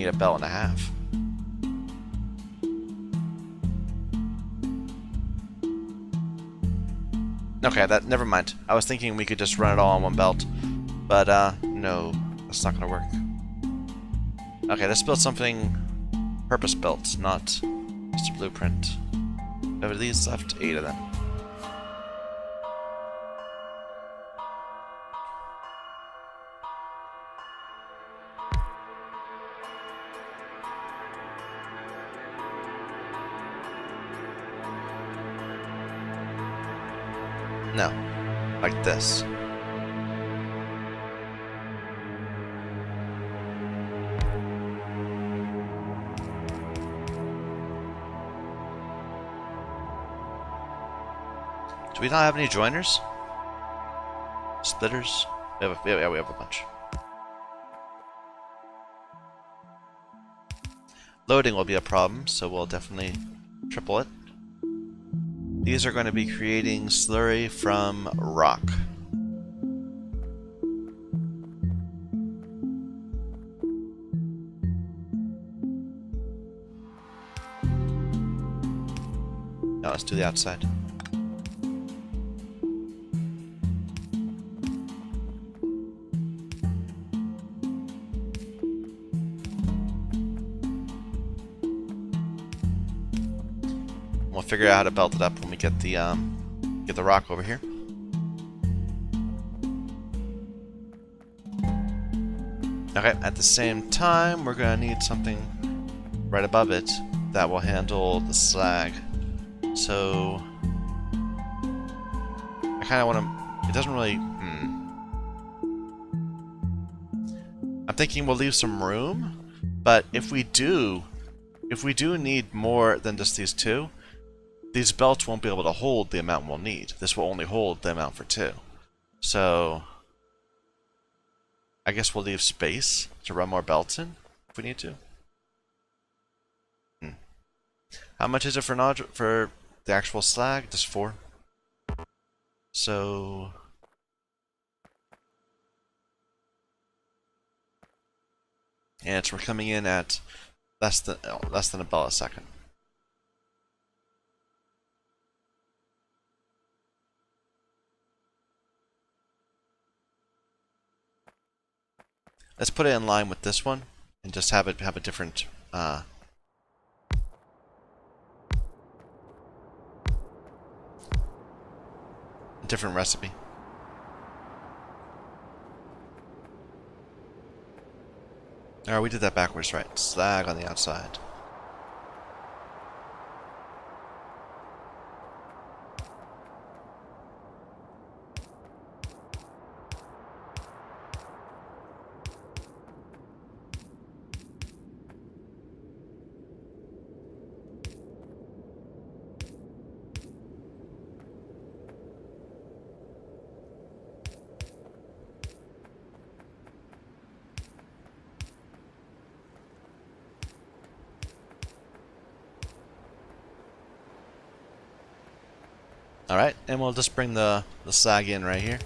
a belt and a half. Okay, never mind. I was thinking we could just run it all on one belt, but no, that's not gonna work. Okay, let's build something purpose-built, not just a blueprint. Over these left, 8 of them. No, like this. Do we not have any joiners? Splitters? We have a bunch. Loading will be a problem, so we'll definitely triple it. These are going to be creating slurry from rock. Now let's do the outside. We'll figure out how to belt it up when we get the rock over here. Okay, at the same time, we're gonna need something right above it that will handle the slag. So I kind of want to. It doesn't really. I'm thinking we'll leave some room, but if we do need more than just these two. These belts won't be able to hold the amount we'll need. This will only hold the amount for 2. So, I guess we'll leave space to run more belts in if we need to. How much is it for the actual slag? Just 4. So, and we're coming in at less than a belt a second. Let's put it in line with this one and just have it have a different recipe. Alright, we did that backwards, right? Slag on the outside. Alright, and we'll just bring the slag in right here.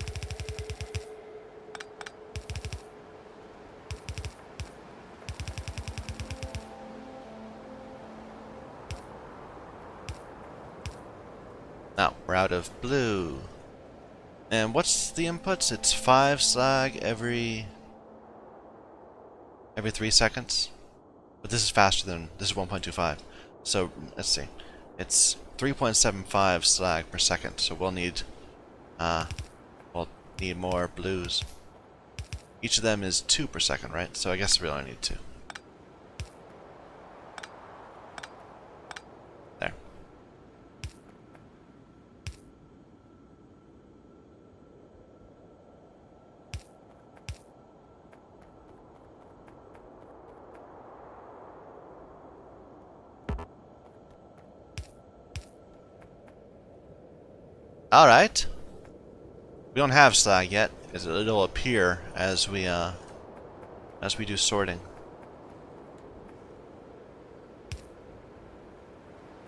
Now, we're out of blue. And what's the inputs? It's 5 slag every 3 seconds. But this is faster than, this is 1.25. So, let's see. It's 3.75 slag per second, so we'll need more blues. Each of them is 2 per second, right? So I guess we only need 2. There. Alright. We don't have slag yet. It'll appear as we do sorting.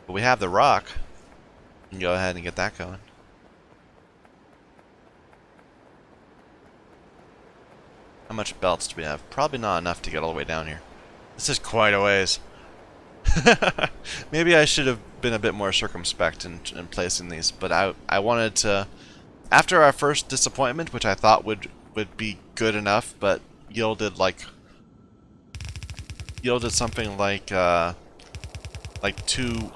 But we have the rock. We can go ahead and get that going. How much belts do we have? Probably not enough to get all the way down here. This is quite a ways. Maybe I should have been a bit more circumspect in placing these, but I wanted to... After our first disappointment, which I thought would be good enough, but yielded something like 2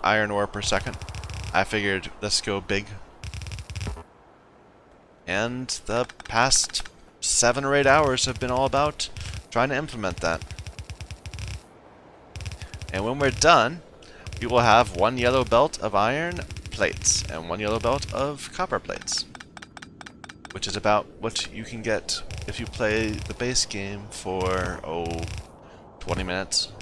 iron ore per second, I figured let's go big. And the past 7 or 8 hours have been all about trying to implement that. And when we're done, we will have 1 yellow belt of iron plates and 1 yellow belt of copper plates. Which is about what you can get if you play the base game for, 20 minutes.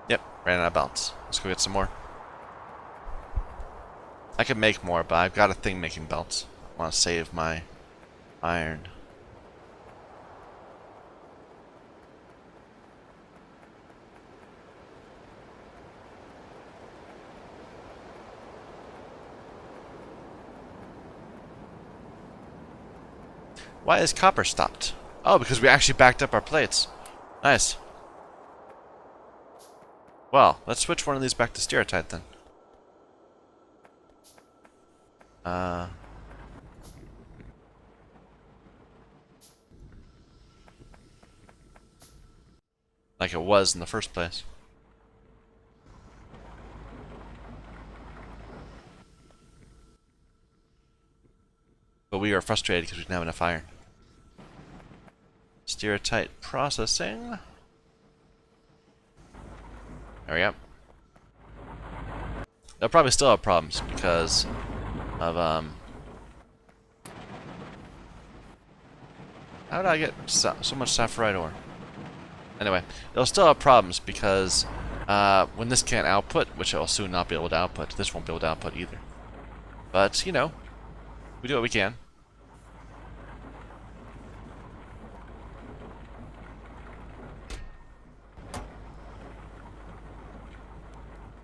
Yep, ran out of belts. Let's go get some more. I could make more, but I've got a thing making belts. I want to save my iron. Why is copper stopped? Oh, because we actually backed up our plates. Nice. Well, let's switch one of these back to stereotype then. Like it was in the first place. But we are frustrated because we didn't have enough iron. Stereotype processing. There we go. They'll probably still have problems because of how did I get so much sapphirite ore? Anyway, they'll still have problems because when this can't output, which it will soon not be able to output, this won't be able to output either. But, you know, we do what we can.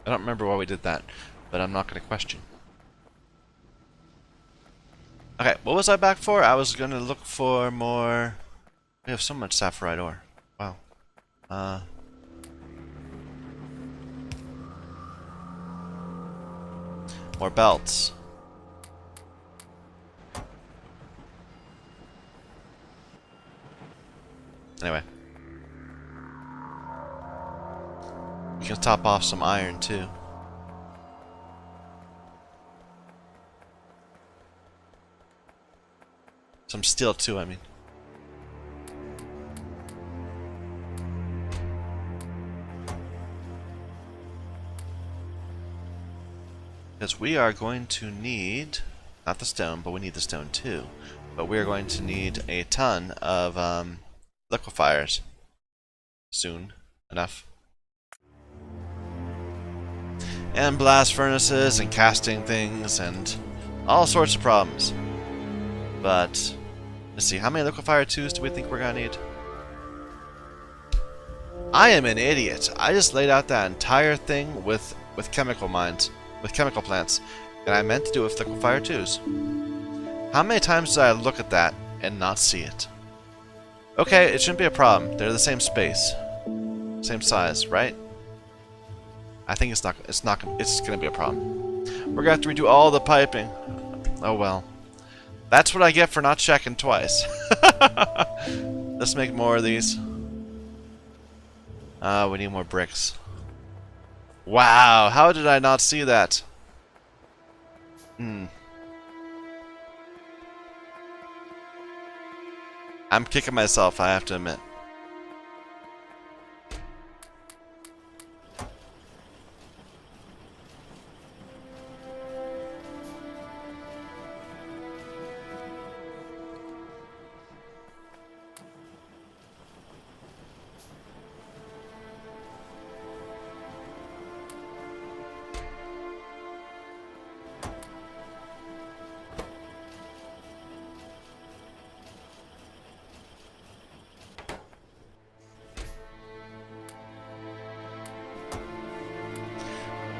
I don't remember why we did that, but I'm not going to question. Okay, what was I back for? I was going to look for more... We have so much sapphirite ore. Wow. More belts. Anyway. We can top off some iron too. Some steel too, I mean. Because we are going to need, not the stone, but we need the stone too. But we are going to need a ton of liquefiers soon enough. And blast furnaces and casting things and all sorts of problems. But let's see, how many liquefier 2s do we think we're gonna need? I am an idiot. I just laid out that entire thing with chemical mines, with chemical plants, and I meant to do it with liquefier 2s. How many times did I look at that and not see it? Okay, it shouldn't be a problem. They're the same space, same size, right? I think it's gonna be a problem. We're gonna have to redo all the piping. Oh well. That's what I get for not checking twice. Let's make more of these. We need more bricks. Wow, how did I not see that? Hmm. I'm kicking myself, I have to admit.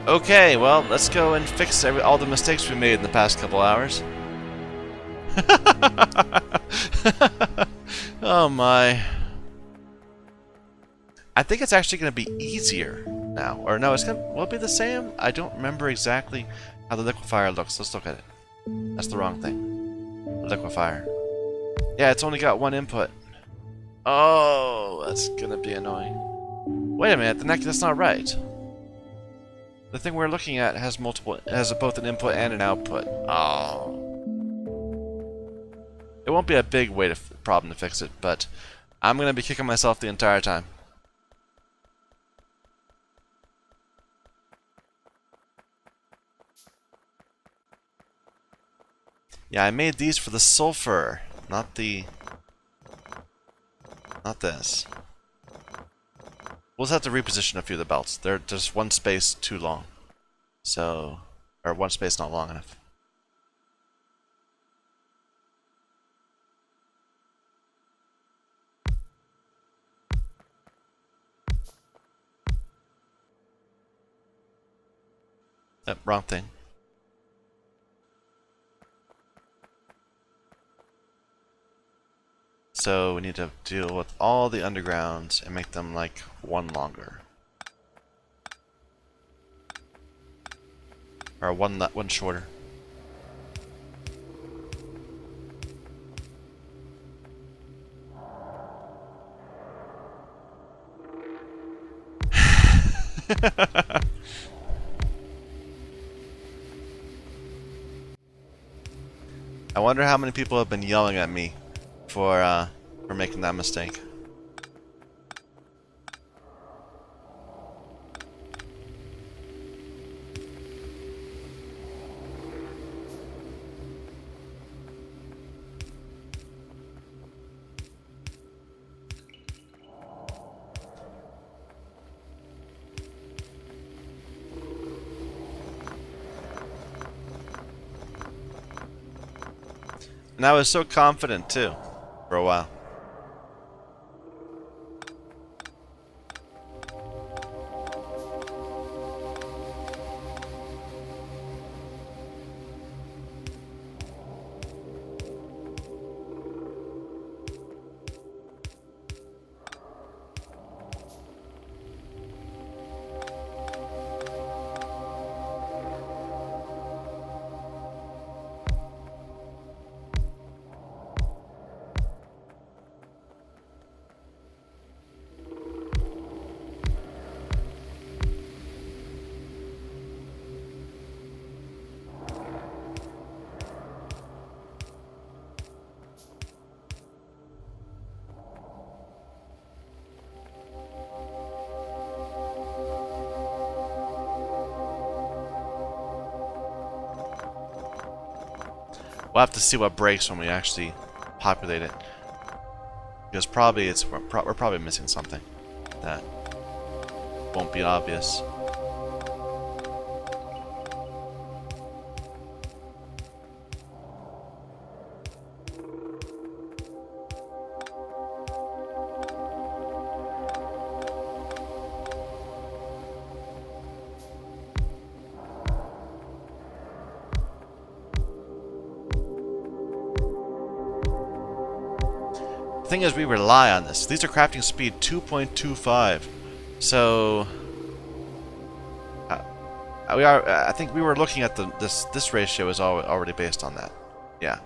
Okay, well, let's go and fix all the mistakes we made in the past couple hours. Oh my. I think it's actually going to be easier now. Or no, will it be the same? I don't remember exactly how the liquefier looks. Let's look at it. That's the wrong thing. The liquefier. Yeah, it's only got one input. Oh, that's going to be annoying. Wait a minute, that's not right. The thing we're looking at has both an input and an output. Oh. It won't be a big problem to fix it, but I'm going to be kicking myself the entire time. Yeah, I made these for the sulfur, not this. We'll just have to reposition a few of the belts. They're just one space too long. So, or one space not long enough. Yep, wrong thing. So we need to deal with all the undergrounds and make them like one longer. Or one shorter. I wonder how many people have been yelling at me for making that mistake. And I was so confident too, for a while. We'll have to see what breaks when we actually populate it, because we're probably missing something that won't be obvious. The thing is, we rely on this. These are crafting speed 2.25, so I think we were looking at this ratio is already based on that. Yeah,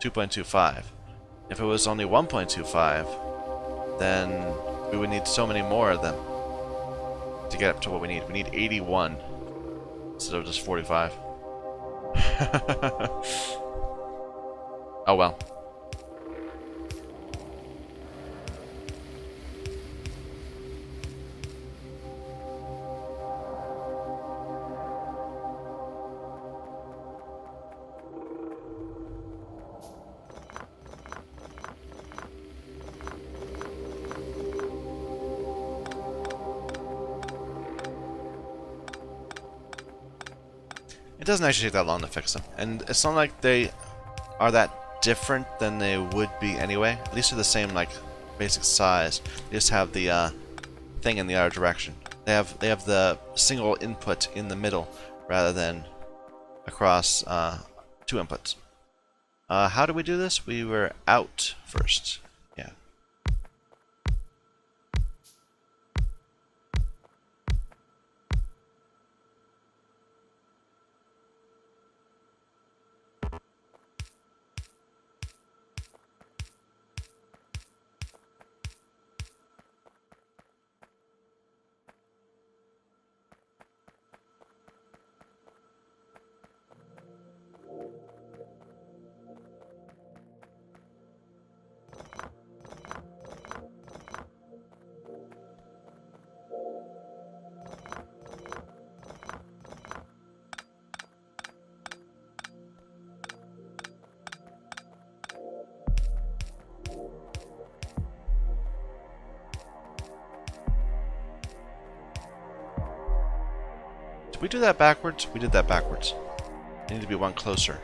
2.25. If it was only 1.25, then we would need so many more of them to get up to what we need. We need 81 instead of just 45. Oh well. It doesn't actually take that long to fix them, and it's not like they are that different than they would be anyway. At least they're the same, like, basic size. They just have the thing in the other direction. They have the single input in the middle rather than across 2 inputs. How do we do this? We were out first. Yeah. Did we do that backwards? We did that backwards. I need to be one closer.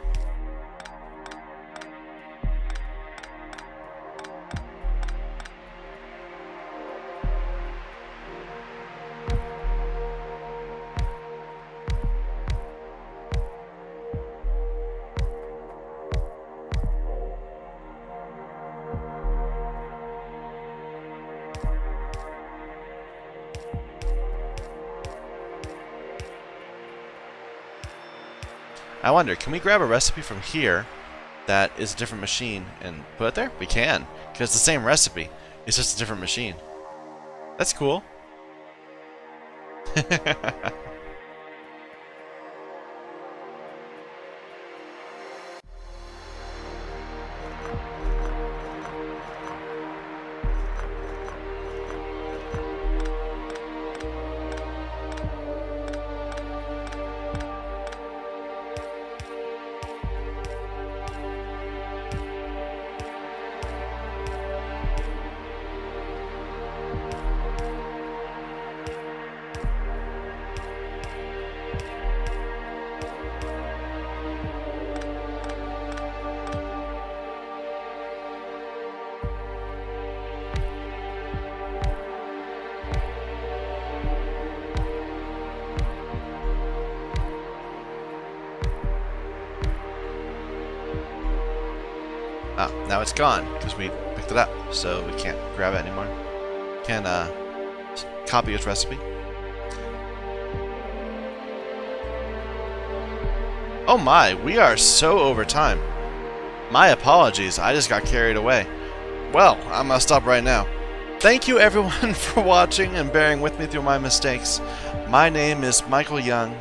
I wonder, can we grab a recipe from here that is a different machine and put it there? We can, because it's the same recipe. It's just a different machine. That's cool. Ah, now it's gone because we picked it up, so we can't grab it anymore. Can't copy its recipe. Oh my, we are so over time. My apologies, I just got carried away. Well, I'm gonna stop right now. Thank you everyone for watching and bearing with me through my mistakes. My name is Michael Young,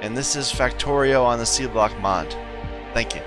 and this is Factorio on the Sea Block mod. Thank you.